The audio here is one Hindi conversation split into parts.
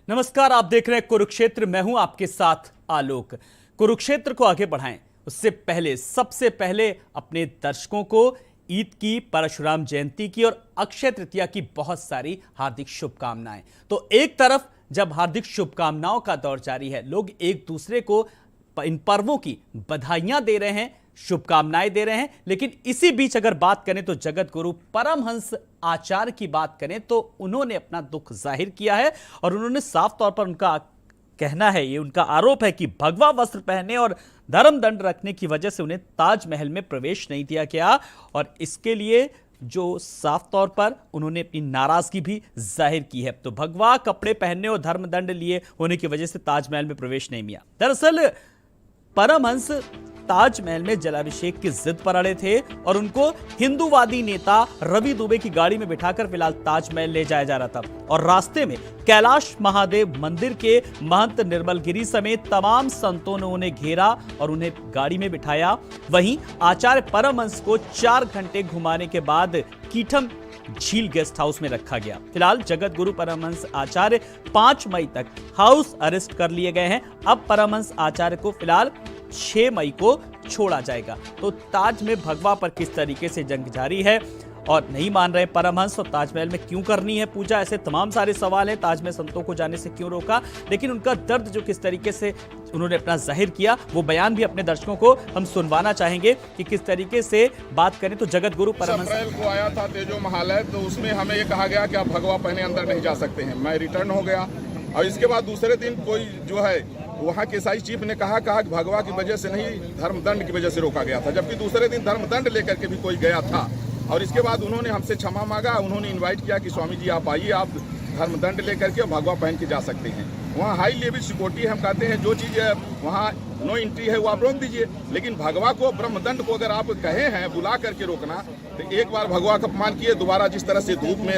नमस्कार, आप देख रहे हैं कुरुक्षेत्र। मैं हूं आपके साथ आलोक। कुरुक्षेत्र को आगे बढ़ाएं उससे पहले सबसे पहले अपने दर्शकों को ईद की, परशुराम जयंती की और अक्षय तृतीया की बहुत सारी हार्दिक शुभकामनाएं। तो एक तरफ जब हार्दिक शुभकामनाओं का दौर जारी है, लोग एक दूसरे को इन पर्वों की बधाइयां दे रहे हैं, शुभकामनाएं दे रहे हैं, लेकिन इसी बीच अगर बात करें तो जगत गुरु परमहंस आचार्य की बात करें तो उन्होंने अपना दुख जाहिर किया है और उन्होंने साफ तौर पर उनका कहना है, ये उनका आरोप है कि भगवा वस्त्र पहनने और धर्म दंड रखने की वजह से उन्हें ताजमहल में प्रवेश नहीं दिया गया और इसके लिए जो साफ तौर पर उन्होंने अपनी नाराजगी भी जाहिर की है। तो भगवा कपड़े पहनने और धर्म दंड लिए होने की वजह से ताजमहल में प्रवेश नहीं मिला। दरअसल परमहंस ताजमहल में जलाभिषेक की जिद पर अड़े थे और उनको हिंदूवादी नेता रवि दुबे की गाड़ी में बिठाकर फिलहाल ताजमहल ले जाया जा रहा था और रास्ते में कैलाश महादेव मंदिर के महंत निर्मलगिरी समेत तमाम संतों ने उन्हें घेरा और उन्हें गाड़ी में बिठाया। वहीं आचार्य परमहंस को 4 घंटे घुमाने के बाद कीठम झील गेस्ट हाउस में रखा गया। फिलहाल जगत गुरु परमहंस आचार्य 5 मई तक हाउस अरेस्ट कर लिए गए हैं। अब परमहंस आचार्य को फिलहाल 6 मई को छोड़ा जाएगा। तो ताज में भगवा पर किस तरीके से जंग जारी है और नहीं मान रहे परमहंस और ताजमहल में क्यों करनी है पूजा, ऐसे तमाम सारे सवाल हैं। ताज में संतों को जाने से क्यों रोका, लेकिन उनका दर्द जो किस तरीके से उन्होंने अपना जाहिर किया वो बयान भी अपने दर्शकों को हम सुनवाना चाहेंगे कि किस तरीके से बात करें तो जगत गुरु परमहंस अप्रैल को आया था तेजो महालय, तो उसमें हमें ये कहा गया कि आप भगवा पहने अंदर नहीं जा सकते हैं। मैं रिटर्न हो गया और इसके बाद दूसरे दिन कोई जो है वहाँ के ईसाई चीफ ने कहा कि भगवा की वजह से नहीं, धर्मदंड की वजह से रोका गया था, जबकि दूसरे दिन धर्मदंड लेकर के भी कोई गया था। और इसके बाद उन्होंने हमसे क्षमा मांगा, उन्होंने इनवाइट किया कि स्वामी जी आप आइए, आप धर्मदंड लेकर के भगवा पहन के जा सकते हैं। वहाँ हाई लेवल सिक्योरिटी हम कहते हैं, जो चीज़ वहाँ नो एंट्री है वो आप रोक दीजिए, लेकिन भगवा को, ब्रह्मदंड को अगर आप कहे हैं बुला करके रोकना, तो एक बार भगवा का अपमान किए, दोबारा जिस तरह से धूप में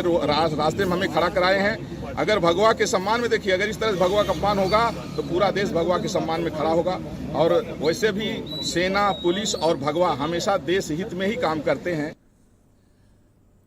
रास्ते में हमें खड़ा कराए हैं, अगर भगवा के सम्मान में देखिए, अगर इस तरह से भगवा का अपमान होगा तो पूरा देश भगवा के सम्मान में खड़ा होगा। और वैसे भी सेना, पुलिस और भगवा हमेशा देश हित में ही काम करते हैं।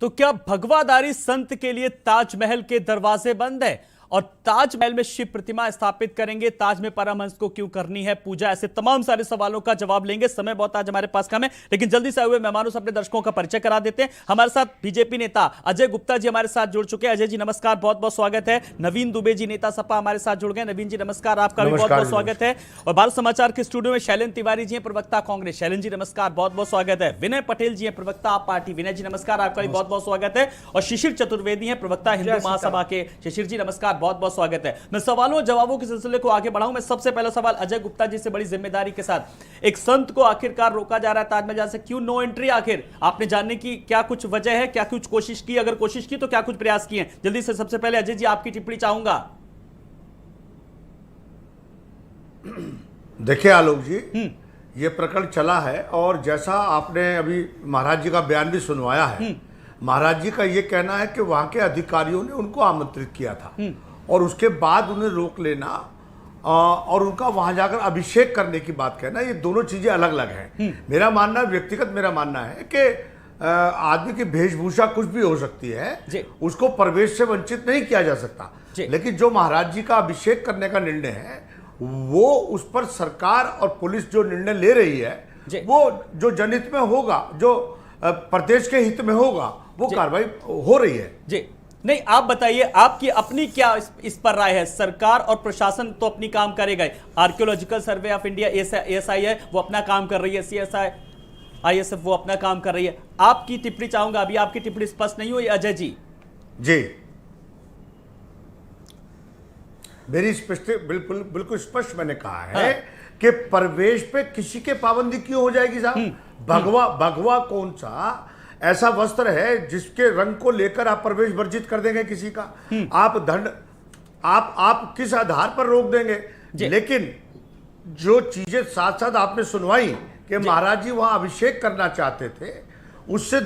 तो क्या भगवाधारी संत के लिए ताजमहल के दरवाजे बंद है और ताजमहल में शिव प्रतिमा स्थापित करेंगे? ताज में परमहंस को क्यों करनी है पूजा? ऐसे तमाम सारे सवालों का जवाब लेंगे। समय बहुत आज हमारे पास कम है, लेकिन जल्दी से आए हुए मेहमानों से अपने दर्शकों का परिचय करा देते हैं। हमारे साथ बीजेपी नेता अजय गुप्ता जी हमारे साथ जुड़ चुके हैं। अजय जी नमस्कार, बहुत बहुत स्वागत है। नवीन दुबे जी नेता सपा हमारे साथ जुड़ गए। नवीन जी नमस्कार, आपका भी बहुत बहुत स्वागत है। और भारत समाचार के स्टूडियो में शैलेंद्र तिवारी जी हैं, प्रवक्ता कांग्रेस। शैलेंद्र जी नमस्कार, बहुत बहुत स्वागत है। विनय पटेल जी हैं, प्रवक्ता आप पार्टी। विनय जी नमस्कार, आपका भी बहुत बहुत स्वागत है। और शिशिर चतुर्वेदी हैं, प्रवक्ता हिंदू महासभा के। शिशिर जी नमस्कार, बहुत बहुत स्वागत है। मैं सवालों और जवाबों के सिलसिले को आगे बढ़ाऊं। मैं सबसे पहला सवाल अजय गुप्ता जी से बड़ी जिम्मेदारी के साथ, एक संत को आखिरकार रोका जा रहा है ताजमहल जाने से, क्यों नो एंट्री? आखिर आपने जानने की क्या कुछ वजह है, क्या कुछ कोशिश की, अगर कोशिश की तो क्या कुछ प्रयास किए? जल्दी से सबसे पहले अजय जी आपकी टिप्पणी चाहूंगा। देखिए आलोक जी, ये प्रकरण चला है और जैसा आपने अभी महाराज जी का बयान भी सुनवाया है, महाराज जी का ये कहना है कि वहां के अधिकारियों ने उनको आमंत्रित किया था और उसके बाद उन्हें रोक लेना और उनका वहां जाकर अभिषेक करने की बात कहना, ये दोनों चीजें अलग अलग हैं। मेरा मानना, व्यक्तिगत मेरा मानना है कि आदमी की वेशभूषा कुछ भी हो सकती है, उसको प्रवेश से वंचित नहीं किया जा सकता, लेकिन जो महाराज जी का अभिषेक करने का निर्णय है वो उस पर सरकार और पुलिस जो निर्णय ले रही है वो जो जनहित में होगा, जो प्रदेश के हित में होगा, वो कार्रवाई हो रही है। जी नहीं, आप बताइए आपकी अपनी क्या इस पर राय है? सरकार और प्रशासन तो अपनी काम करेगा, archaeological survey of India ASI है वो अपना काम कर रही है, CSI ISF वो अपना काम कर रही है। आपकी टिप्पणी चाहूंगा, अभी आपकी टिप्पणी स्पष्ट नहीं हुई अजय जी। जी मेरी स्पष्ट, बिल्कुल स्पष्ट मैंने कहा है कि प्रवेश पे किसी के पाबंदी क्यों हो जाएगी साहब? भगवा कौन सा ऐसा वस्त्र है जिसके रंग को लेकर आप प्रवेश वर्जित कर देंगे किसी का? आप दंड, आप किस आधार पर रोक देंगे? लेकिन जो चीजें साथ साथ आपने सुनवाई कि महाराज जी वहां अभिषेक करना चाहते थे, उससे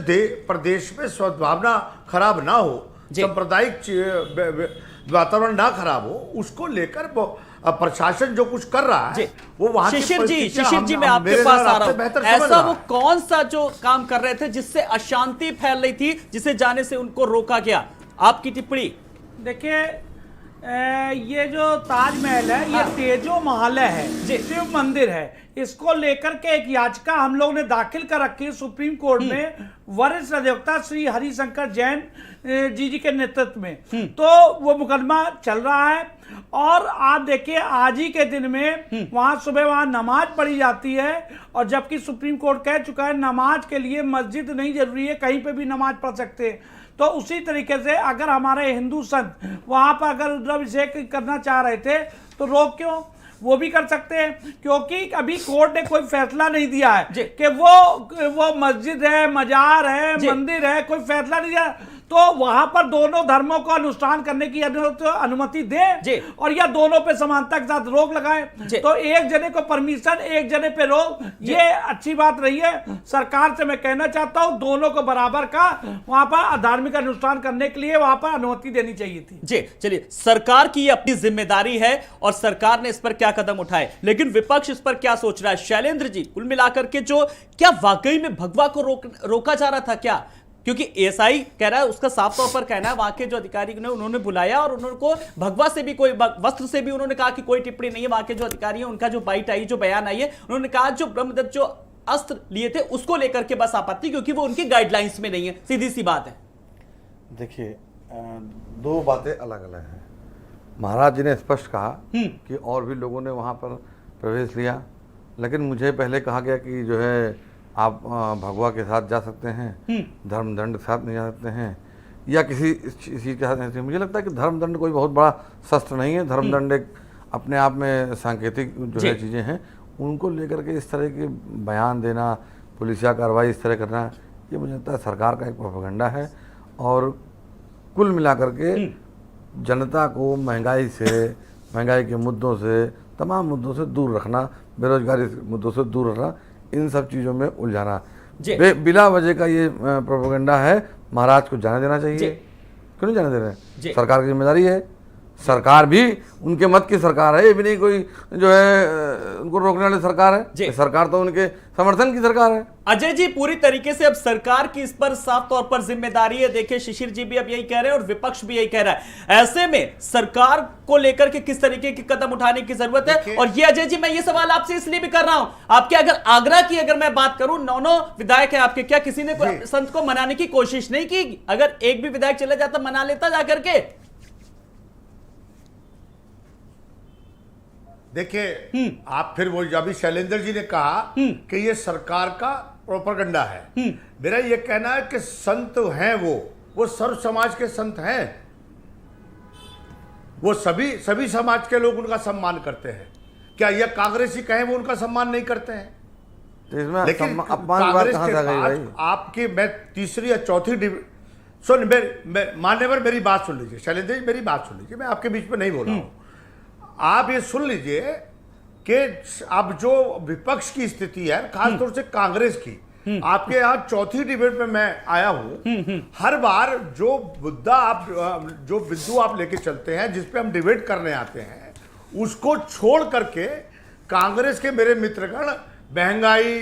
प्रदेश में सद्भावना खराब ना हो, सांप्रदायिक वातावरण ना खराब हो, उसको लेकर प्रशासन जो कुछ कर रहा है वो वहां शिशिर जी मैं आपके पास आ रहा हूं। ऐसा वो कौन सा जो काम कर रहे थे जिससे अशांति फैल रही थी, जिसे जाने से उनको रोका गया? आपकी टिप्पणी। देखिए, ये जो ताजमहल है ये तेजो महल है, शिव मंदिर है। इसको लेकर के एक याचिका हम लोग ने दाखिल कर रखी है सुप्रीम कोर्ट में वरिष्ठ अधिवक्ता श्री हरिशंकर जैन जी के नेतृत्व में। तो वो मुकदमा चल रहा है और आप देखिए आज ही के दिन में वहां सुबह वहां नमाज पढ़ी जाती है, और जबकि सुप्रीम कोर्ट कह चुका है नमाज के लिए मस्जिद नहीं जरूरी है, कहीं पे भी नमाज पढ़ सकते हैं। तो उसी तरीके से अगर हमारे हिंदू संत वहां पर अगर रुद्राभिषेक करना चाह रहे थे तो रोक क्यों, वो भी कर सकते हैं, क्योंकि अभी कोर्ट ने कोई फैसला नहीं दिया है कि वो मस्जिद है, मजार है, मंदिर है, कोई फैसला नहीं दिया। तो वहां पर दोनों धर्मों को अनुष्ठान करने की अनुमति दे और या दोनों पे समानता के साथ रोक लगाए। तो एक जने को परमिशन, एक जने पे रोक, ये अच्छी बात रही है। सरकार से मैं कहना चाहता हूं दोनों को बराबर का वहां पर धार्मिक अनुष्ठान करने के लिए वहां पर अनुमति देनी चाहिए थी। जी चलिए, सरकार की अपनी जिम्मेदारी है और सरकार ने इस पर क्या कदम उठाए, लेकिन विपक्ष इस पर क्या सोच रहा है? शैलेंद्र जी, कुल मिलाकर के जो क्या वाकई में भगवा को रोका जा रहा था क्या? क्योंकि एएसआई कह रहा है, उसका साफ तौर पर कहना है वहां के जो अधिकारी ने उन्होंने बुलाया और उन्होंने को भगवा से भी कोई वस्त्र से भी उन्होंने कहा कि कोई टिप्पणी नहीं है। वहां के जो अधिकारी हैं उनका जो बाइट आई, जो बयान आई है, उन्होंने कहा जो ब्रह्मदत्त जो अस्त्र लिए थे उसको लेकर के बस आपत्ति, क्योंकि वो उनकी गाइडलाइंस में नहीं है। सीधी सी बात है। देखिए, दो बातें अलग अलग हैं। महाराज जी ने स्पष्ट कहा कि और भी लोगों ने वहां पर प्रवेश लिया, लेकिन मुझे पहले कहा गया कि जो है आप भगवा के साथ जा सकते हैं, धर्मदंड के साथ नहीं जा सकते हैं, या किसी चीज़ के साथ नहीं। मुझे लगता है कि धर्मदंड कोई बहुत बड़ा शस्त्र नहीं है। धर्मदंड एक अपने आप में सांकेतिक जो है चीज़ें हैं, उनको लेकर के इस तरह के बयान देना, पुलिसिया कार्रवाई इस तरह करना, ये मुझे लगता है सरकार का एक प्रोपेगेंडा है। और कुल मिलाकर के जनता को महंगाई से, महंगाई के मुद्दों से, तमाम मुद्दों से दूर रखना, बेरोजगारी मुद्दों से दूर रखना, इन सब चीज़ों में उलझाना, बिला वजह का ये प्रोपेगेंडा है। महाराज को जाने देना चाहिए। क्यों नहीं जाने दे रहे हैं? सरकार की जिम्मेदारी है। सरकार भी उनके मत की सरकार है, ये भी नहीं कोई जो है उनको रोकने वाली सरकार है। सरकार तो उनके समर्थन की सरकार है। अजय जी, पूरी तरीके से अब सरकार की इस पर साफ तौर पर जिम्मेदारी है। देखिए, शिशिर जी भी अब यही कह रहे हैं और विपक्ष भी यही कह रहा है। ऐसे में सरकार को लेकर के किस तरीके के कदम उठाने की जरूरत है? और ये अजय जी, मैं ये सवाल आपसे इसलिए भी कर रहा हूं, आपके अगर आगरा की अगर मैं बात करूं, 9 विधायक है आपके, क्या किसी ने संत को मनाने की कोशिश नहीं की? अगर एक भी विधायक चले जाता, मना लेता जाकर के। देखिए, आप फिर वो अभी शैलेंद्र जी ने कहा कि ये सरकार का प्रोपेगेंडा है। मेरा ये कहना है कि संत हैं वो सर्व समाज के संत हैं। वो सभी समाज के लोग उनका सम्मान करते हैं। क्या ये कांग्रेसी कहें वो उनका सम्मान नहीं करते हैं? लेकिन कांग्रेस के बाद आपकी मैं तीसरी या चौथी सुन, मान्यवर मेरी बात सुन लीजिए। शैलेंद्र जी मेरी बात सुन लीजिए, मैं आपके बीच में नहीं बोल रहा हूं। आप ये सुन लीजिए कि अब जो विपक्ष की स्थिति है, खासतौर से कांग्रेस की, आपके यहाँ चौथी डिबेट में मैं आया हूं। हर बार जो मुद्दा जो बिंदु आप लेके चलते हैं, जिस पे हम डिबेट करने आते हैं, उसको छोड़ करके कांग्रेस के मेरे मित्रगण महंगाई,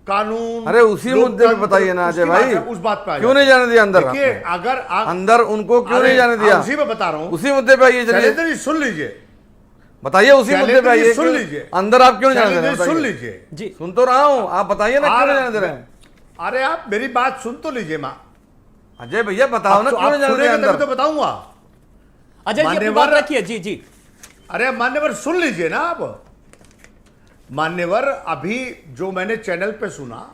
कानून, अरे उसी मुद्दे पे बताइए ना अजय भाई, उस बात पे क्यों नहीं जाने दिया अंदर? देखिए, अगर अंदर उनको क्यों नहीं जाने दिया? उसी पे बता रहा हूँ, उसी मुद्दे पे आइए। चलिए सुन लीजिए, बताइए उसी मुद्दे पे आइए। सुन लीजिए, अंदर आप क्यों नहीं जाने दे रहे? सुन लीजिए जी, सुन तो रहा हूं, आप बताइए ना क्यों नहीं जाने दे रहे हैं? अरे आप मेरी बात सुन तो लीजिए। माँ अजय भैया बताओ ना क्यों नहीं जाने दे रहे? तो बताऊंगा। अजय जी अपनी बात रखिए। जी जी, अरे मान्यवर सुन लीजिए ना आप। मान्यवर, अभी जो मैंने चैनल पे सुना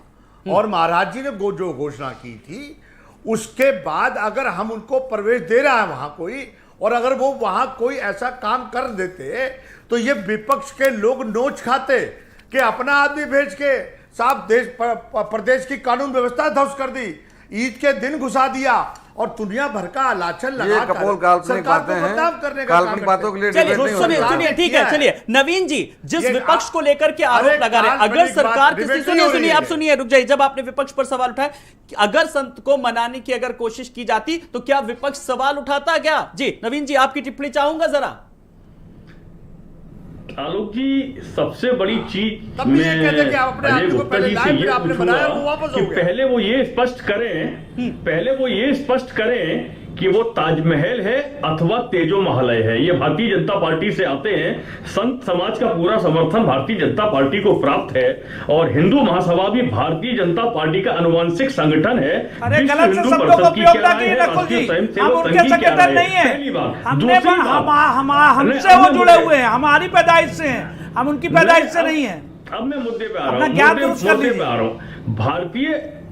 और महाराज जी ने जो घोषणा की थी, उसके बाद अगर हम उनको प्रवेश दे रहा है वहां कोई, और अगर वो वहां कोई ऐसा काम कर देते तो ये विपक्ष के लोग नोच खाते कि अपना आदमी भेज के साहब प्रदेश की कानून व्यवस्था ध्वस्त कर दी, ईद के दिन घुसा दिया और दुनिया भर का लाछन लगा कर काल्पनिक बातें हैं, काल्पनिक बातों के लिए सुनिए, ठीक है, चलिए नवीन जी, जिस विपक्ष को लेकर के आरोप लगा रहे हैं, अगर सरकार किसी, सुनिए आप सुनिए, रुक जाइए, जब आपने विपक्ष पर सवाल उठाया, अगर संत को मनाने की अगर कोशिश की जाती तो क्या विपक्ष सवाल उठाता क्या? जी नवीन जी, आपकी टिप्पणी चाहूंगा जरा। आलोक जी, सबसे बड़ी चीज तब भी ये कहते कि आप अपने आदमी को पहले लाए, फिर आपने बनाया, वो वापस हो गया। पहले वो ये स्पष्ट करें कि वो ताजमहल है अथवा तेजो महालय है। ये भारतीय जनता पार्टी से आते हैं। संत समाज का पूरा समर्थन भारतीय जनता पार्टी को प्राप्त है और हिंदू महासभा भी भारतीय जनता पार्टी का अनुवांशिक संगठन है। अरे गलत से शब्दों का प्रयोग ना कीजिए नकुल जी, हम उनके सेक्रेटरी नहीं है, हमसे वो जुड़े हुए हैं, हमारी पैदाइश से हैं, हम उनकी पैदाइश से नहीं है। अब मैं मुद्दे पे आ रहा हूँ।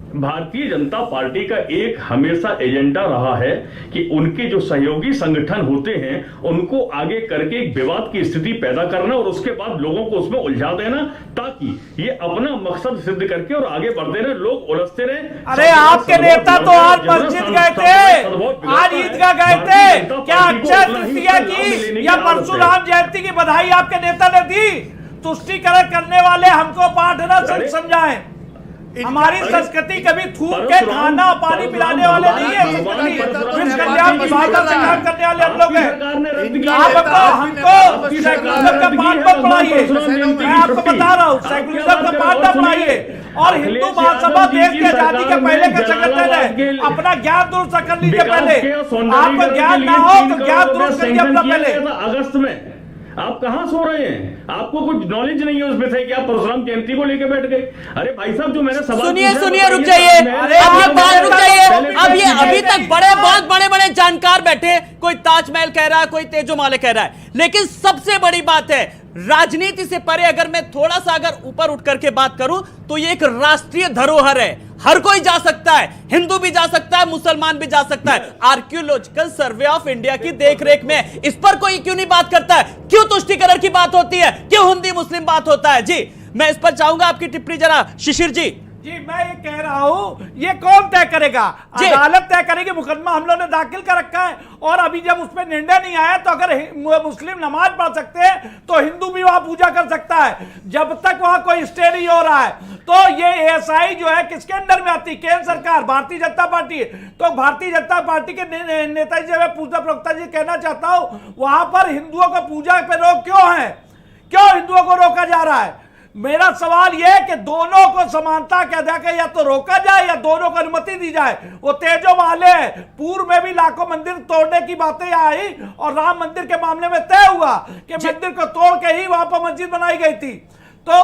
भारतीय जनता पार्टी का एक हमेशा एजेंडा रहा है कि उनके जो सहयोगी संगठन होते हैं उनको आगे करके एक विवाद की स्थिति पैदा करना और उसके बाद लोगों को उसमें उलझा देना, ताकि ये अपना मकसद सिद्ध करके और आगे बढ़ते रहे, लोग उलझते रहे। अरे आपके नेता तो आज मस्जिद गए थे, आज ईदगाह गए थे, क्या अक्षय तृतीया की या परशुराम जयंती की बधाई आपके नेता ने दी? तुष्टीकरण करने वाले हमको पाठ न समझाएं। हमारी संस्कृति कभी थूक के खाना पानी पिलाने वाले नहीं है। विश्व कल्याण की भावना से काम करने वाले हम लोग हैं। आप हमको सेकुलरिज्म का पाठ मत पढ़ाइए, मैं आपको बता रहा हूँ, सेकुलरिज्म का पाठ मत पढ़ाइए। और हिंदू महासभा देश की आजादी के पहले के सेक्रेटरी है, अपना ज्ञान दुरुस्त कर लीजिए। पहले आपको ज्ञान ना हो तो ज्ञान दुरुस्त करिए अपना। पहले अगस्त में आप कहां सो रहे हैं? आपको कुछ नॉलेज नहीं है उसमें से कि आप परशुराम जयंती को लेकर बैठ गए। अरे भाई साहब, जो मैंने सवाल सुनिए रुक जाइए, अब ये अभी तक बड़े जानकार बैठे, कोई ताजमहल कह रहा है, कोई तेजो महालय कह रहा है, लेकिन सबसे बड़ी बात है राजनीति से परे अगर मैं थोड़ा सा अगर ऊपर उठ करके बात करूं तो ये एक राष्ट्रीय धरोहर है। हर कोई जा सकता है, हिंदू भी जा सकता है, मुसलमान भी जा सकता है। आर्कियोलॉजिकल सर्वे ऑफ इंडिया की देखरेख में इस पर कोई क्यों नहीं बात करता है? क्यों तुष्टीकरण की बात होती है? क्यों हिंदी मुस्लिम बात होता है? जी मैं इस पर चाहूंगा आपकी टिप्पणी जरा शिशिर जी। जी मैं ये कह रहा हूं, ये कौन तय करेगा? अदालत तय करेगी। मुकदमा हम लोगों ने दाखिल कर रखा है और अभी जब उस पर निर्णय नहीं आया तो अगर मुस्लिम नमाज पढ़ सकते हैं तो हिंदू भी वहां पूजा कर सकता है। जब तक वहां कोई स्टे नहीं हो रहा है तो ये एएसआई जो है किसके अंडर में आती है? केंद्र सरकार, भारतीय जनता पार्टी। तो भारतीय जनता पार्टी के नेताजी जब पूजा प्रवक्ता जी कहना चाहता हूं, वहां पर हिंदुओं को पूजा पे रोक क्यों है? क्यों हिंदुओं को रोका जा रहा है? मेरा सवाल यह है कि दोनों को समानता के अदा कर या तो रोका जाए या दोनों को अनुमति दी जाए। वो तेजो महालय है, पूर्व में भी लाखों मंदिर तोड़ने की बातें आई और राम मंदिर के मामले में तय हुआ कि मंदिर को तोड़ के ही वहां पर मस्जिद बनाई गई थी। तो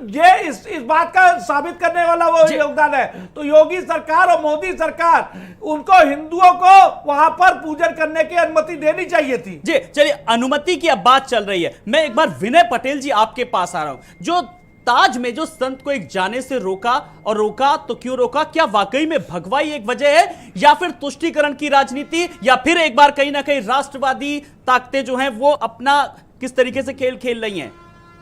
ये इस बात का साबित करने वाला वो योगदान है। तो योगी सरकार और मोदी सरकार, उनको हिंदुओं को वहां पर पूजन करने की अनुमति देनी चाहिए थी। जी चलिए, अनुमति की अब बात चल रही है। मैं एक बार विनय पटेल जी आपके पास आ रहा हूं। जो ताज में जो संत को एक जाने से रोका, और रोका तो क्यों रोका? क्या वाकई में भगवाई एक वजह है या फिर तुष्टीकरण की राजनीति, या फिर एक बार कहीं ना कहीं राष्ट्रवादी ताकतें जो हैं वो अपना किस तरीके से खेल खेल रही हैं?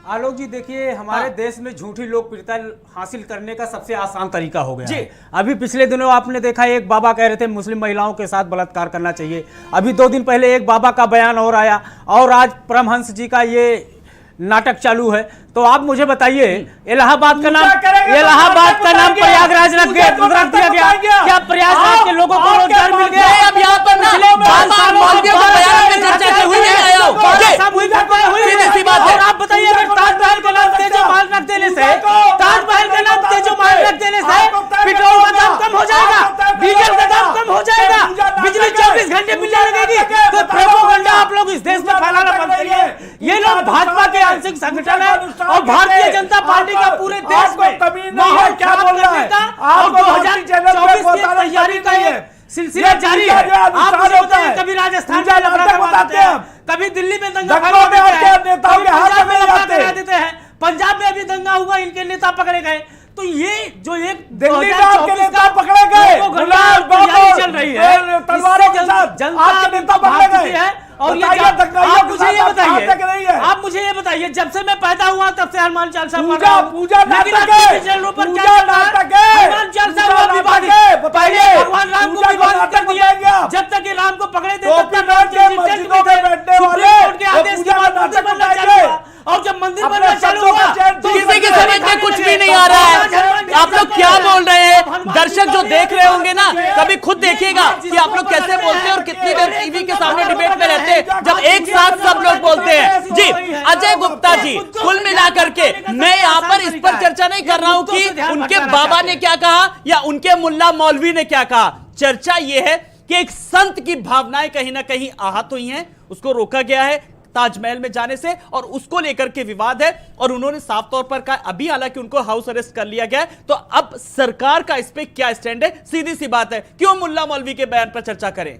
आलोक जी देखिए, हमारे देश में झूठी लोकप्रियता हासिल करने का सबसे आसान तरीका हो गया है। अभी पिछले दिनों आपने देखा एक बाबा कह रहे थे मुस्लिम महिलाओं के साथ बलात्कार करना चाहिए। अभी 2 दिन पहले एक बाबा का बयान और आया, और आज परमहंस जी का ये नाटक चालू है। तो आप मुझे बताइए, इलाहाबाद का नाम प्रयागराज रख दिया गया, क्या प्रयागराज के लोगों को रोजगार मिल गया? अब यहाँ पर और आप बताइए, अगर ताजमहल का नाम तेजो महल रख देने से, ताजमहल का नाम तेजो महल रख देने से पेट्रोल का दाम कम हो जाएगा, डीजल का दाम कम हो जाएगा, बिजली 24 घंटे मिलने लगेगी। तो प्रोपेगेंडा आप लोग इस देश में फैलाना बंद करिए। ये लोग भाजपा के आंशिक संगठन है और भारतीय जनता पार्टी का पूरे देश में माहौल क्या बोल रहा है। और 2024 की तैयारी का ये सिलसिला जारी है। आप मुझे बताइए, कभी राजस्थान में लफड़ा करवाते हैं, कभी दिल्ली में दंगा करा देते हैं, पंजाब में अभी दंगा हुआ, इनके नेता पकड़े गए। तो ये जो एक दिल्ली में आपके नेता पकड़े गए, चल रही है, तलवारों के साथ जनता नेता पकड़े गए हैं। और ये आप मुझे ये बताइए, जब से मैं पैदा हुआ तब से हनुमान चालीसा पूजा नाटक पहले भगवान राम को विवादित कर दिया। जब तक ये राम को पकड़े थे तब तक के आदेश के बाद मंदिर बनना चालू हुआ, और जब मंदिर बनना चालू हुआ तो किसी की समझ में कुछ भी नहीं आ रहा है। आप लोग क्या बोल रहे हैं? दर्शक जो देख रहे होंगे ना, कभी खुद देखिएगा कि आप लोग कैसे बोलते हैं और कितनी देर टीवी के सामने डिबेट में रहते हैं जब एक साथ सब लोग बोलते हैं। जी अजय गुप्ता जी, कुल मिलाकर के मैं यहाँ पर इस पर चर्चा नहीं कर रहा हूं कि उनके बाबा ने क्या कहा या उनके मुल्ला मौलवी ने क्या कहा। चर्चा यह है कि एक संत की भावनाएं कहीं ना कहीं आहत हुई हैं, उसको रोका गया है ताजमहल में जाने से और उसको लेकर के विवाद है और उन्होंने साफ तौर पर कहा, अभी हालांकि उनको हाउस अरेस्ट कर लिया गया है, तो अब सरकार का इस पे क्या स्टैंड है? सीधी सी बात है, क्यों मुल्ला मौलवी के बयान पर चर्चा करें?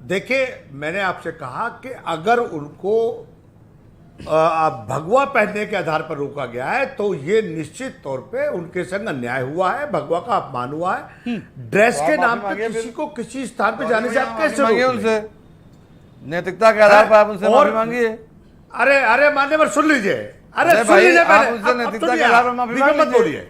देखिए, मैंने आपसे कहा कि अगर उनको भगवा पहनने के आधार पर रोका गया है तो ये निश्चित तौर पे उनके संग अन्याय हुआ है, भगवा का अपमान हुआ है। ड्रेस के नाम पे किसी को किसी स्थान पे जाने से आप कैसे मांगिए उनसे, नैतिकता के आधार पर आप उनसे माफी मांगिए। अरे अरे माननीय पर सुन लीजिए, अरे सुन लीजिए, आप उनसे नैतिकता के आधार पर माफी मत बोलिए,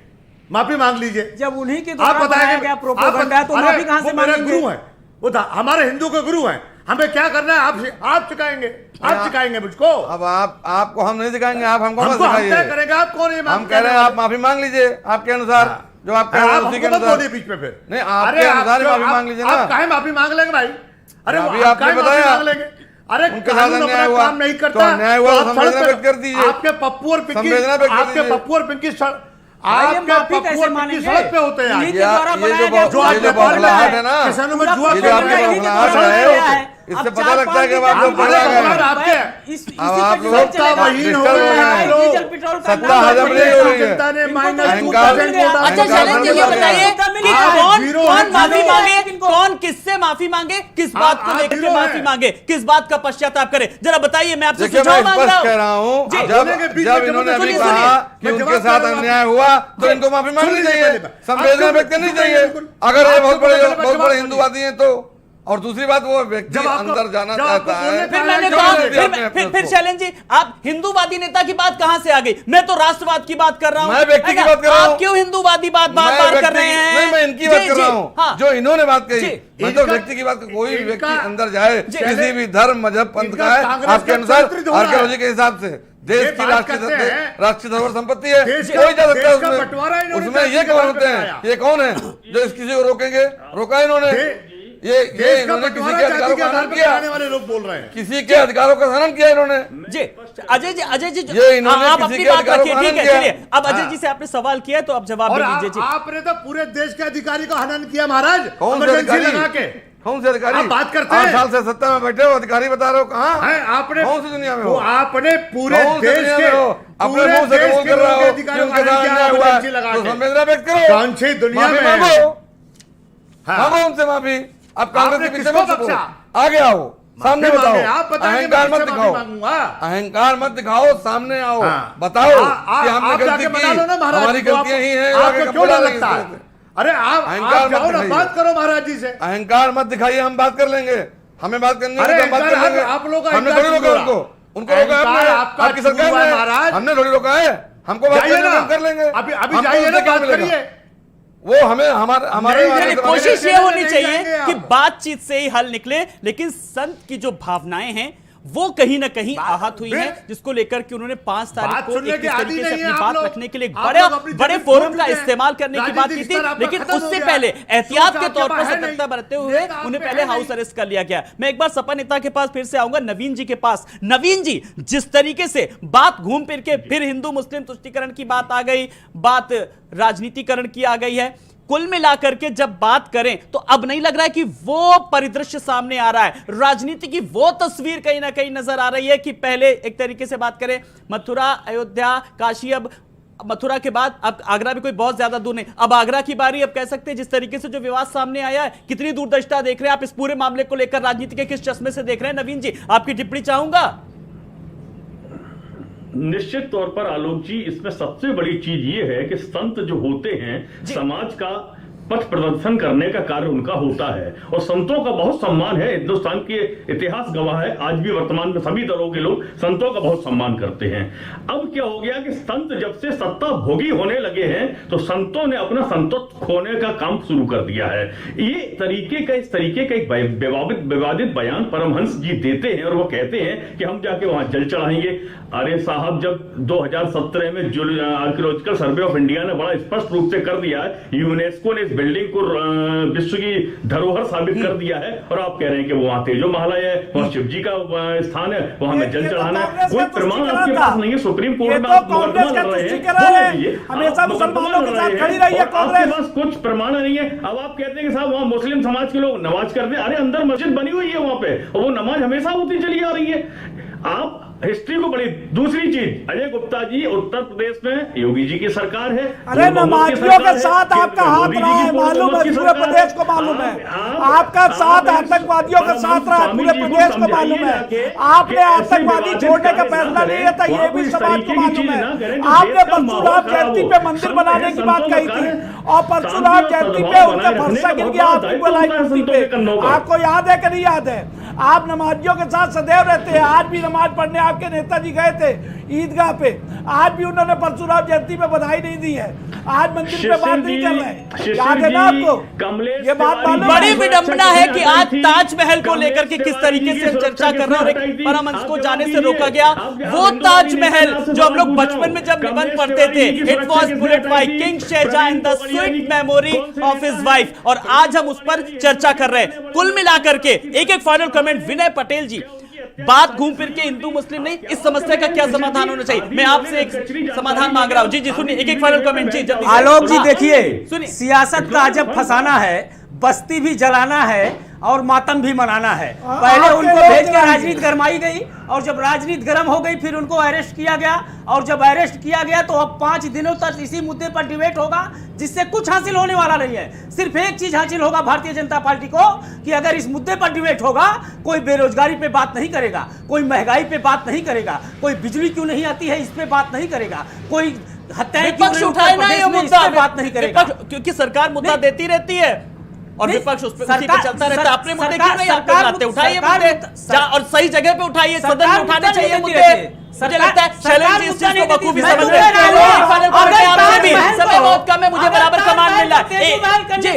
माफी मांग लीजिए। जब उन्हीं के आप द्वारा बनाया बताएंगे, गया प्रोपेगेंडा है तो माफी कहां से मांगेंगे? गुरु है वो, हमारे हिंदू के गुरु हैं, हमें क्या करना है आप सिखाएंगे, आप सिखाएंगे मुझको। अब आपको हम नहीं सिखाएंगे, आप हमको मत हम क्या सिखाइए। करेंगे, आप कौन है? हम कह रहे हैं आप माफी मांग लीजिए आपके अनुसार, जो आप कह रहे हैं उसी के अनुसार। बीच में फिर नहीं, आपके अनुसार ही माफी मांग लीजिए ना। आप काहे माफी मांग लेंगे भाई? अरे अभी आप आपने काहे माफी बताया, मांग लेंगे? अरे उनके साथ कानून अन्याय अपना हुआ, काम नहीं तो करता, अन्याय हुआ, आप संवेदना सड़क व्यक्त कर पे- दीजिए। आपके पप्पू और पिंकी, संवेदना व्यक्त कर आपके दीजिए। पप्पू और पिंकी भाई, आपके माफी पप्पू कैसे और पिंकी मानेंगे? सड़क पे होते हैं आज। इन्हीं के द्वारा बनाया गया जो आज ये जो नेपाल में बौखलाहट है ना, किसानों में पूरा जुआ ये खेल जो रहे आपकी हैं, बौखलाहट सड़क पे है, होते हैं। इससे पता लगता है कि अब आप लोग बदला गए हैं। अब आप लोग सत्तावहीन हो गए हैं आप लोग। सत्ता हजम नहीं हो रही है। जनता ने माइनस अहंकार- 2% वोट डाला। अच्छा शैलेंद्र जी, ये बताइए कि आज कौन जीरो कौन है, माफी जीरो। मांगे, कौन किससे माफी मांगे, किस बात को आज लेकर के जीरो माफी है। मांगे, किस बात का पश्चाताप करे, जरा बताइए। मैं आपसे देखिए, मैं सुझाव मांग रहा स्पष्ट कह रहा हूं। हूँ, जी। जब इन्होंने अभी सुनिए, कहा कि मैं उनके जवाब साथ दे रहा हूं। अन्याय हुआ तो इनको माफी मांगनी सुनिए चाहिए, पहले, संवेदना आपको- व्यक्त करनी बिल्कुल, चाहिए। बिल्कुल। अगर ये बहुत आपको बड़े पहले बहुत जवाब बड़े दीजिए। हिंदूवादी हैं तो, और दूसरी बात वो व्यक्ति जब आपको- अंदर जाना जब आपको चाहता है। बोलने फिर का मैंने जो कहा, बोले थे आपने फिर शैलेंद्र जी, आप हिंदूवादी नेता की बात कहां से आ गई? मैं तो राष्ट्रवाद की बात कर रहा हूं। मैं व्यक्ति की है ना? बात कर रहा हूं। आप क्यों हिंदूवादी बात मैं बार कर व्यक्ति रहे की- हैं? नहीं, मैं इनकी बात जी, कर रहा जी, हूँ, हाँ। जो इन्होंने बात कही। जी, मैं तो इनका- व्यक्ति की बात, कोई भी व्यक्ति इनका- अंदर जाए किसी भी धर्म मजहब पंथ इनका का है, कांग्रेस आपके का अनुसार चरित्र हो रहा है। आर्कियोलॉजी के हिसाब से देश ये की बात राष्ट्रीय करते हैं। राष्ट्रीय धरोहर संपत्ति है, देश का- कोई जा सकता है देश का बंटवारा उसमें। इन्होंने उसमें ये जाति के कौन नाम होते पे हैं, कराया। ये कौन है जो इस किसी को रोकेंगे? रोका इन्होंने, ये इन्होंने किसी के अधिकारों का हनन किया, वाले लोग बोल रहे हैं। किसी के अधिकारों का हनन किया इन्होंने। जी अजय जी ये इन्होंने आप किसी अपनी के बात अधिकारों रखिए, का ठीक हनन है, किया। चलिए। अब अजय जी से आपने सवाल किया है तो आप जवाब और भी दीजिए। जी, आपने तो पूरे देश के अधिकारी का हनन किया महाराज, कौन से इमरजेंसी अधिकारी? लगा के। कौन से अधिकारी? आप बात करते 8 हैं। साल से सत्ता में बैठे हो, अधिकारी बता रहे हो कहाँ है आपने कौन सी दुनिया में हो? वो आपने पूरे कौन से देश दुनिया के में हो? अपने पूरे मुंह से देश कबूल के कर रहा लोगों हो के कि अधिकारियों उनके का साथ हनन किया, अन्याय हुआ है, इमरजेंसी लगा तो के। संवेदना व्यक्त करो। कौन सी दुनिया माफी में है? मांगो, हाँ। मांगो उनसे माफी। अब कांग्रेस आपने के पीछे किसको मत छुपो, बख्शा? आगे आओ, सामने माफी बताओ। मांगे, आप बताएंगे, अहंकार मैं मत किससे दिखाओ, माफी मांगूंगा? अहंकार मत दिखाओ, सामने आओ, हाँ। बताओ कि हमने आप गलती जाके बता की, दो ना महाराज हमारी को, आप- गलतियां ही हैं। आपको आगे क्यों कब डर डालेंगे लगता इस है? तरह से? अरे आप अहंकार जाओ मत ना, दिखाइए। बात करो महाराज जी से। अहंकार मत दिखाइए, हम बात कर लेंगे, हमें बात करनी है अरे तो हम बात कर अहंकार लेंगे। आप लोगों का हमने अहंकार थोड़ी रोका क्यों उनको, हुआ? उनको रोका अहंकार हमने, आपका आपकी सरकार क्यों हुआ ने, महाराज? हमने थोड़ी रोका है। हमको बात जाइए करनी है, ना, हम कर लेंगे। अभी हमको जाइए ना, उससे क्या बात मिलेगा? करिए। वो हमें हमारे नहीं, वाले नहीं, से कोशिश मांगेंगे। ये होनी नहीं चाहिए जाएंगे आप। कि बातचीत से ही हल निकले, लेकिन संत की जो भावनाएं हैं वो कहीं ना कहीं आहत हुई हैं, जिसको लेकर के उन्होंने 5 तारीख बात को सुनने एक के इस आदी तरीके से नहीं है अपनी आप बात लोग। रखने के लिए आप लोग अपनी बड़े जमीन फोरम छोड़ का चुके हैं। इस्तेमाल करने की बात की राजनीतिक थी, स्तर आपका लेकिन खत्म हो उससे गया। पहले एहतियात सोच के आपके तौर पर पास है सतर्कता नहीं। बरतते हुए नेता आप उन्हें पे पहले है हाउस नहीं। अरेस्ट कर लिया गया। मैं एक बार सपा नेता के पास फिर से आऊंगा, नवीन जी के पास। नवीन जी, जिस तरीके से बात घूम फिर के फिर हिंदू मुस्लिम तुष्टीकरण की बात आ गई, बात राजनीतिकरण की आ गई है, कुल मिलाकर के जब बात करें तो अब नहीं लग रहा है कि वो परिदृश्य सामने आ रहा है, राजनीति की वो तस्वीर कहीं ना कहीं नजर आ रही है कि पहले एक तरीके से बात करें मथुरा, अयोध्या, काशी, अब मथुरा के बाद अब आगरा भी कोई बहुत ज्यादा दूर नहीं, अब आगरा की बारी। अब कह सकते हैं जिस तरीके से जो विवाद सामने आया है, कितनी दूरदर्शिता देख रहे हैं आप इस पूरे मामले को लेकर, राजनीति के किस चश्मे से देख रहे हैं? नवीन जी, आपकी टिप्पणी चाहूंगा। निश्चित तौर पर आलोक जी, इसमें सबसे बड़ी चीज ये है कि संत जो होते हैं समाज का पथ प्रदर्शन करने का कार्य उनका होता है, और संतों का बहुत सम्मान है। हिंदुस्तान के इतिहास गवाह है, आज भी वर्तमान में सभी दलों के लोग संतों का बहुत सम्मान करते हैं। अब क्या हो गया कि संत जब से सत्ता भोगी होने लगे हैं तो संतों ने अपना संतत्व खोने का काम शुरू कर दिया है। ये इस तरीके का एक विवादित बयान परमहंस जी देते हैं और वो कहते हैं कि हम जाके वहां जल चढ़ाएंगे। अरे साहब, जब 2017 में जो आर्कियोलॉजिकल सर्वे ऑफ इंडिया ने बड़ा स्पष्ट रूप से कर दिया है, यूनेस्को ने इस बिल्डिंग को विश्व की धरोहर साबित कर दिया है, और आप कह रहे हैं कि वो वहां तेजो महालय है, वहां शिव जी का स्थान है, वहां में जल चढ़ाना है। कोई प्रमाण आपके पास नहीं है। सुप्रीम कोर्ट में आप मुकदमा लड़ रहे हैं, हमेशा मुसलमानों के साथ खड़ी रही है कांग्रेस। आपके पास कुछ प्रमाण नहीं है। अब आप कहते हैं कि साहब वहां मुस्लिम समाज के लोग नमाज करते हैं। अरे अंदर मस्जिद बनी हुई है वहां पे, और वो नमाज हमेशा होती चली आ रही है। आप हिस्ट्री को बड़ी। दूसरी चीज, अजय गुप्ता जी, उत्तर प्रदेश में योगी जी की सरकार है। अरे नमाजियों के साथ आपका हाथ रहा है, मालूम है, पूरे प्रदेश को मालूम है। आपका साथ आतंकवादियों के साथ रहा है, पूरे प्रदेश को मालूम है। आपने आतंकवादी छोड़ने का फैसला नहीं लिया था, ये भी समाज को मालूम है। आपने परशुराम जयंती पे मंदिर बनाने की बात कही थी, और परशुराम जयंती पे उनका फरसा गिर गया आपकी बुलाई कुर्सी पे। आपको याद है कि नहीं याद है? आप नमाजियों के साथ सदैव रहते हैं। आज भी नमाज पढ़ने आपके नेताजी गए थे ईदगाह पे, आज भी उन्होंने परशुराम जयंती पे बधाई नहीं दी है। आज मंदिर पे बात नहीं कर रहे, याद है ना आपको? ये बात मालूम। बड़ी विडंबना है कि आज ताजमहल को लेकर के किस तरीके से चर्चा कर रहे हैं और एक परमहंस को जाने से रोका गया। वो ताजमहल जो हम लोग बचपन में जब निबंध पढ़ते थे, it was built by king Shahjahan in the sweet memory of his wife, और आज हम उस पर चर्चा कर रहे हैं। कुल मिलाकर के एक फाइनल कमेंट विनय पटेल जी, बात घूम फिर के हिंदू मुस्लिम नहीं, इस समस्या का क्या समाधान होना चाहिए? मैं आपसे एक समाधान मांग रहा हूं। जी सुनिए, एक फाइनल कमेंट जी जल्दी। आलोक जी देखिए, सियासत का जब फंसाना है, बस्ती भी जलाना है और मातम भी मनाना है। पहले उनको भेज कर राजनीति गरमाई गई, और जब राजनीति गर्म हो गई फिर उनको अरेस्ट किया गया, और जब अरेस्ट किया गया तो अब 5 दिनों तक इसी मुद्दे पर डिबेट होगा, जिससे कुछ हासिल होने वाला नहीं है। सिर्फ एक चीज हासिल होगा भारतीय जनता पार्टी को, कि अगर इस मुद्दे पर डिबेट होगा, कोई बेरोजगारी पे बात नहीं करेगा, कोई महंगाई पे बात नहीं करेगा, कोई बिजली क्यों नहीं आती है इस पे बात नहीं करेगा, कोई हत्याएं विपक्ष उठाए ना ये मुद्दा, बात नहीं करेगा, क्योंकि सरकार मुद्दा देती रहती है और विपक्ष उस पे उसी पे चलता रहता है। अपने मुद्दे क्यों नहीं आप उठाते? उठाइए मुद्दे, और सही जगह पे उठाइए, सदन में उठाने चाहिए मुद्दे। मुझे लगता है शैलेंद्र जी इस चीज को बखूबी समझ रहे हैं। समय बहुत कम है, मुझे बराबर कमान मिल रहा है। जी,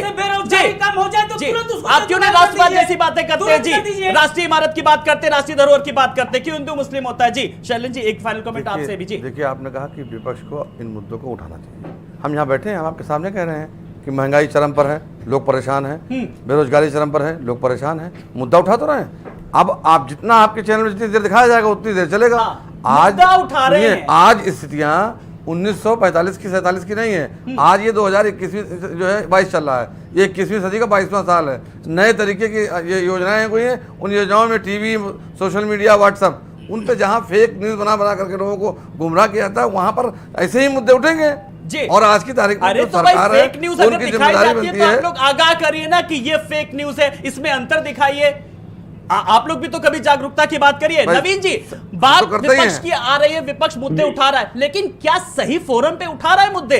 आप क्यों नहीं राष्ट्रवाद जैसी बातें करते हैं? जी, राष्ट्रीय इमारत की बात करते हैं, राष्ट्रीय धरोहर की बात करते हैं, क्यों हिंदू मुस्लिम होता है? जी शैलेंद्र जी, एक फाइनल कमेंट आपसे भी। जी देखिए, आपने कहा कि विपक्ष को इन मुद्दों को उठाना चाहिए। हम यहाँ बैठे हैं, हम आपके सामने कह रहे हैं कि महंगाई चरम पर है, लोग परेशान हैं, बेरोजगारी चरम पर है, लोग परेशान हैं, मुद्दा उठा तो रहे हैं। अब आप जितना आपके चैनल में जितनी देर दिखाया जाएगा उतनी देर चलेगा। आज उठा रहे हैं। आज स्थितियां 1945 की 47 की नहीं है। आज ये 2021 जो है 22 चल रहा है, ये 21वीं सदी का 22वां साल है। नए तरीके की ये योजनाएं कोई हैं, उन योजनाओं में टीवी, सोशल मीडिया, व्हाट्सएप, उन पे जहां फेक न्यूज बना करके लोगों को गुमराह किया जाता है, वहां पर ऐसे ही मुद्दे उठेंगे। जी, और आज की तारीख में अरे तो सरकार भाई फेक न्यूज अगर दिखाई जाती है तो है। आप लोग आगाह करिए ना कि ये फेक न्यूज है, इसमें अंतर दिखाइए। आप लोग भी तो कभी जागरूकता की बात करिए। नवीन जी, बात तो विपक्ष की आ रही है, विपक्ष मुद्दे उठा रहा है, लेकिन क्या सही फोरम पे उठा रहा है मुद्दे?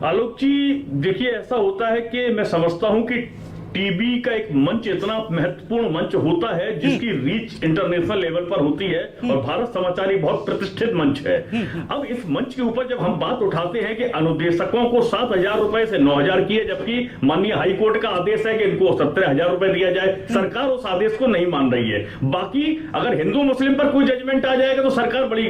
आलोक जी देखिए, ऐसा होता है कि मैं समझता हूं कि टीवी का एक मंच इतना महत्वपूर्ण मंच होता है जिसकी रीच इंटरनेशनल लेवल पर होती है, और भारत समाचार एक बहुत प्रतिष्ठित मंच है। अब इस मंच के ऊपर जब हम बात उठाते हैं कि अनुदेशकों को 7,000 रुपए से 9,000 किए, जबकि माननीय हाईकोर्ट का आदेश है कि इनको 17,000 रुपए दिया जाए, सरकार उस आदेश को नहीं मान रही है। बाकी अगर हिंदू मुस्लिम पर कोई जजमेंट आ जाएगा तो सरकार बड़ी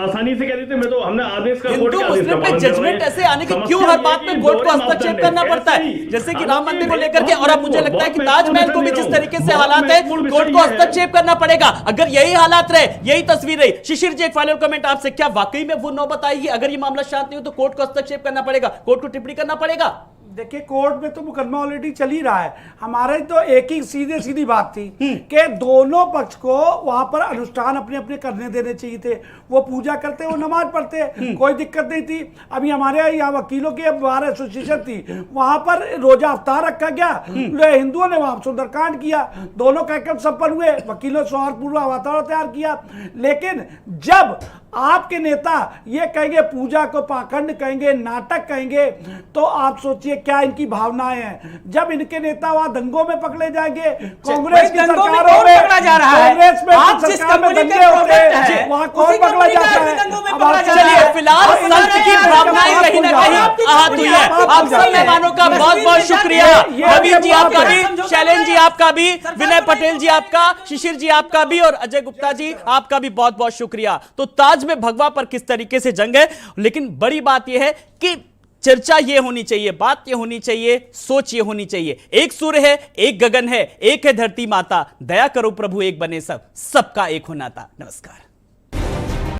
आसानी से कह देते मैं तो हमने आदेश का हिंदू मुस्लिम पे जजमेंट ऐसे आने की क्यों हर बात में कोर्ट को हस्तक्षेप करना पड़ता है? जैसे कि मंदिर को लेकर के, और अब मुझे लगता है कि ताजमहल को भी जिस तरीके से हालात है, कोर्ट को हस्तक्षेप करना पड़ेगा। अगर यही हालात रहे, यही तस्वीर रही। शिशिर जी, एक फाइनल कमेंट आपसे, क्या वाकई में वो नौबत आएगी अगर ये मामला शांत नहीं हो तो कोर्ट को हस्तक्षेप करना पड़ेगा, कोर्ट को टिप्पणी करना पड़ेगा? देखिए, कोर्ट में तो मुकदमा ऑलरेडी चल ही रहा है। हमारे तो एक ही सीधी बात थी कि दोनों पक्ष को वहां पर अनुष्ठान अपने अपने करने देने चाहिए थे। वो पूजा करते, वो नमाज पढ़ते, कोई दिक्कत नहीं थी। अभी हमारे यहाँ वकीलों की बार एसोसिएशन थी, वहां पर रोजा अफ्तार रखा गया, हिंदुओं ने वहां सुंदरकांड किया, दोनों कार्यक्रम संपन्न हुए, वकीलों ने सौहार्दपूर्ण वातावरण तैयार किया। लेकिन जब आपके नेता ये कहेंगे, पूजा को पाखंड कहेंगे, नाटक कहेंगे, तो आप सोचिए क्या इनकी भावनाएं हैं। जब इनके नेता वहां दंगों में पकड़े जाएंगे, कांग्रेस की सरकारों में पकड़ा जा रहा है, कांग्रेस में सरकार में दंगे होते हैं, वहां कौन पकड़ा जाता है? फिलहाल संत की भावनाएं कहीं ना कहीं आहत हुई है। आप सब मेहमानों का बहुत बहुत शुक्रिया। नवीन जी आपका भी, शैलेंद्र जी आपका भी, विनय पटेल जी आपका, शिशिर जी आपका भी और अजय गुप्ता जी आपका भी बहुत बहुत शुक्रिया। तो ताज में भगवा पर किस तरीके से जंग है, लेकिन बड़ी बात यह है कि चर्चा ये होनी चाहिए, बात ये होनी चाहिए, सोच ये होनी चाहिए। एक सूर्य है, एक गगन है, एक है धरती माता, दया करो प्रभु एक बने सब, सबका एक हो नाता। नमस्कार।